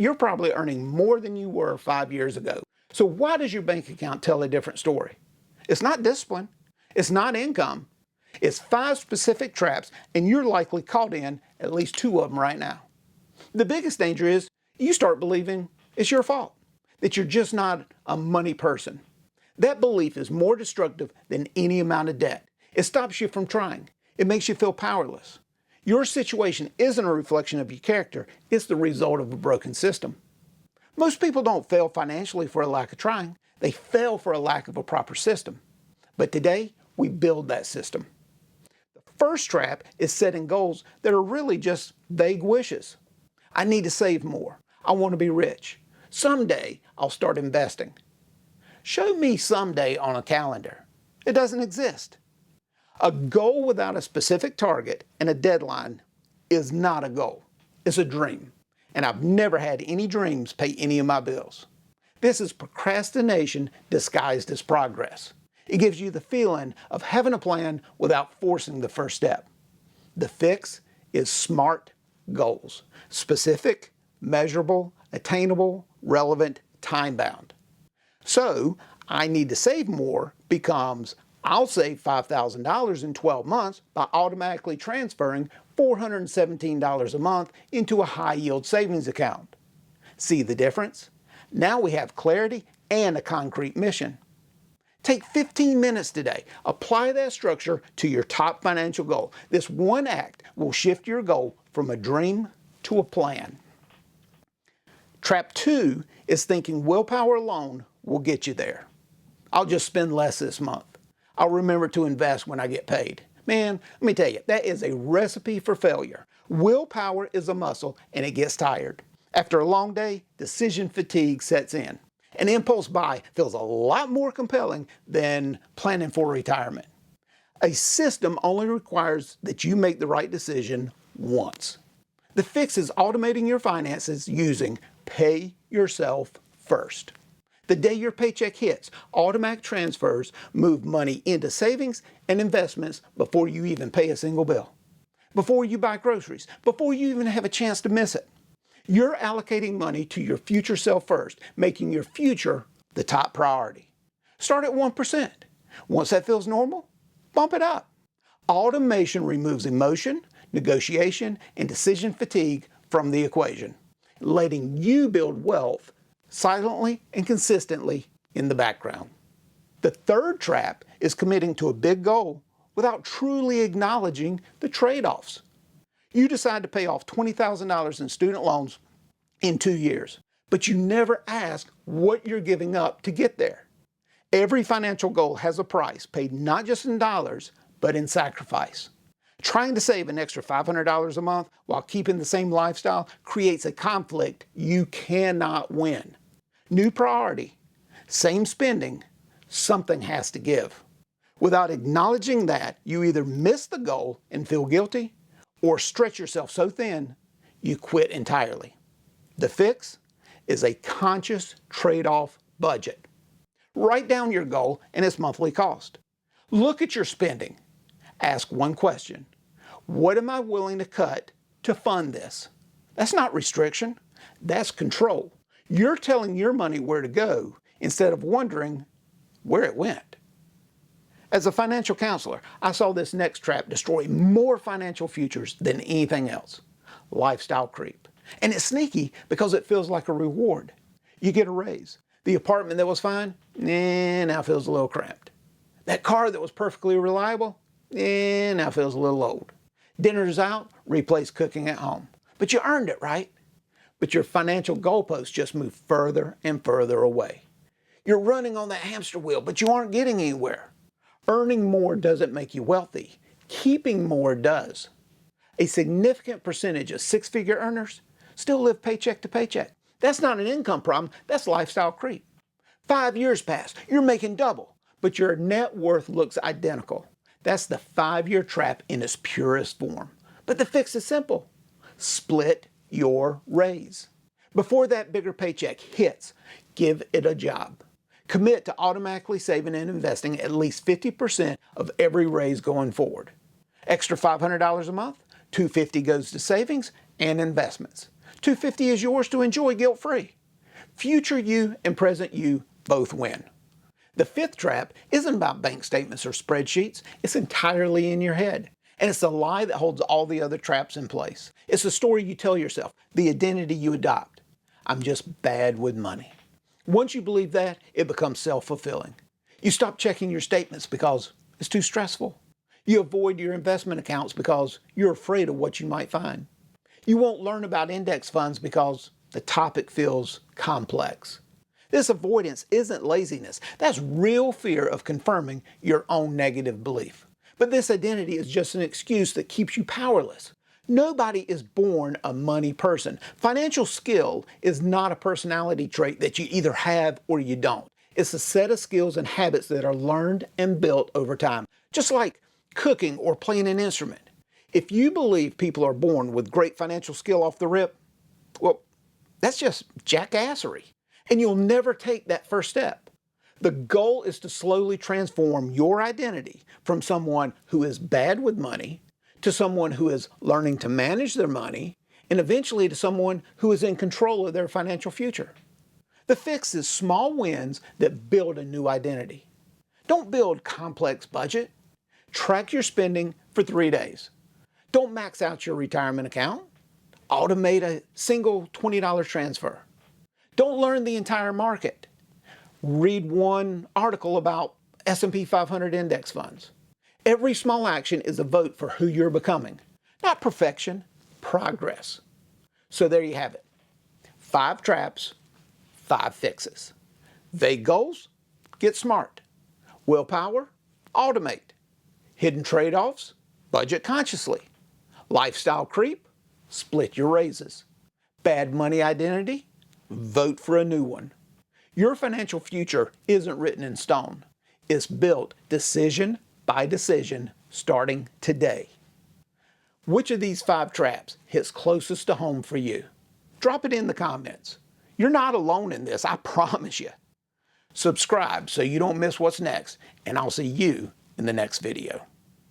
you're probably earning more than you were 5 years ago. So why does your bank account tell a different story? It's not discipline. It's not income. It's 5 specific traps, and you're likely caught in at least 2 of them right now. The biggest danger is you start believing it's your fault, that you're just not a money person. That belief is more destructive than any amount of debt. It stops you from trying. It makes you feel powerless. Your situation isn't a reflection of your character, it's the result of a broken system. Most people don't fail financially for a lack of trying. They fail for a lack of a proper system. But today, we build that system. The first trap is setting goals that are really just vague wishes. I need to save more. I want to be rich. Someday, I'll start investing. Show me someday on a calendar. It doesn't exist. A goal without a specific target and a deadline is not a goal. It's a dream. And I've never had any dreams pay any of my bills. This is procrastination disguised as progress. It gives you the feeling of having a plan without forcing the first step. The fix is SMART goals. Specific, measurable, attainable, relevant, time-bound. So, I need to save more becomes I'll save $5,000 in 12 months by automatically transferring $417 a month into a high-yield savings account. See the difference? Now we have clarity and a concrete mission. Take 15 minutes today. Apply that structure to your top financial goal. This one act will shift your goal from a dream to a plan. Trap 2 is thinking willpower alone will get you there. I'll just spend less this month. I'll remember to invest when I get paid. Man, let me tell you, that is a recipe for failure. Willpower is a muscle and it gets tired. After a long day, decision fatigue sets in. An impulse buy feels a lot more compelling than planning for retirement. A system only requires that you make the right decision once. The fix is automating your finances using pay yourself first. The day your paycheck hits, automatic transfers move money into savings and investments before you even pay a single bill, before you buy groceries, before you even have a chance to miss it. You're allocating money to your future self first, making your future the top priority. Start at 1%. Once that feels normal, bump it up. Automation removes emotion, negotiation, and decision fatigue from the equation, letting you build wealth silently and consistently in the background. The third trap is committing to a big goal without truly acknowledging the trade-offs. You decide to pay off $20,000 in student loans in 2 years, but you never ask what you're giving up to get there. Every financial goal has a price paid not just in dollars, but in sacrifice. Trying to save an extra $500 a month while keeping the same lifestyle creates a conflict you cannot win. New priority, same spending, something has to give. Without acknowledging that, you either miss the goal and feel guilty, or stretch yourself so thin, you quit entirely. The fix is a conscious trade-off budget. Write down your goal and its monthly cost. Look at your spending. Ask one question. What am I willing to cut to fund this? That's not restriction. That's control. You're telling your money where to go instead of wondering where it went. As a financial counselor, I saw this next trap destroy more financial futures than anything else. Lifestyle creep. And it's sneaky because it feels like a reward. You get a raise. The apartment that was fine, now feels a little cramped. That car that was perfectly reliable, now feels a little old. Dinner's out, replace cooking at home. But you earned it, right? But your financial goalposts just move further and further away. You're running on that hamster wheel, but you aren't getting anywhere. Earning more doesn't make you wealthy. Keeping more does. A significant percentage of six-figure earners still live paycheck to paycheck. That's not an income problem, that's lifestyle creep. 5 years pass, you're making double, but your net worth looks identical. That's the 5-year trap in its purest form. But the fix is simple. Split your raise. Before that bigger paycheck hits, give it a job. Commit to automatically saving and investing at least 50% of every raise going forward. Extra $500 a month, $250 goes to savings and investments. $250 is yours to enjoy guilt-free. Future you and present you both win. The fifth trap isn't about bank statements or spreadsheets. It's entirely in your head. And it's the lie that holds all the other traps in place. It's the story you tell yourself, the identity you adopt. I'm just bad with money. Once you believe that, it becomes self-fulfilling. You stop checking your statements because it's too stressful. You avoid your investment accounts because you're afraid of what you might find. You won't learn about index funds because the topic feels complex. This avoidance isn't laziness. That's real fear of confirming your own negative belief. But this identity is just an excuse that keeps you powerless. Nobody is born a money person. Financial skill is not a personality trait that you either have or you don't. It's a set of skills and habits that are learned and built over time, just like cooking or playing an instrument. If you believe people are born with great financial skill off the rip, well, that's just jackassery. And you'll never take that first step. The goal is to slowly transform your identity from someone who is bad with money to someone who is learning to manage their money and eventually to someone who is in control of their financial future. The fix is small wins that build a new identity. Don't build complex budget. Track your spending for 3 days. Don't max out your retirement account. Automate a single $20 transfer. Don't learn the entire market. Read one article about S&P 500 index funds. Every small action is a vote for who you're becoming. Not perfection, progress. So there you have it. 5 traps, 5 fixes. Vague goals? Get smart. Willpower? Automate. Hidden trade-offs? Budget consciously. Lifestyle creep? Split your raises. Bad money identity? Vote for a new one. Your financial future isn't written in stone. It's built decision by decision starting today. Which of these 5 traps hits closest to home for you? Drop it in the comments. You're not alone in this, I promise you. Subscribe so you don't miss what's next, and I'll see you in the next video.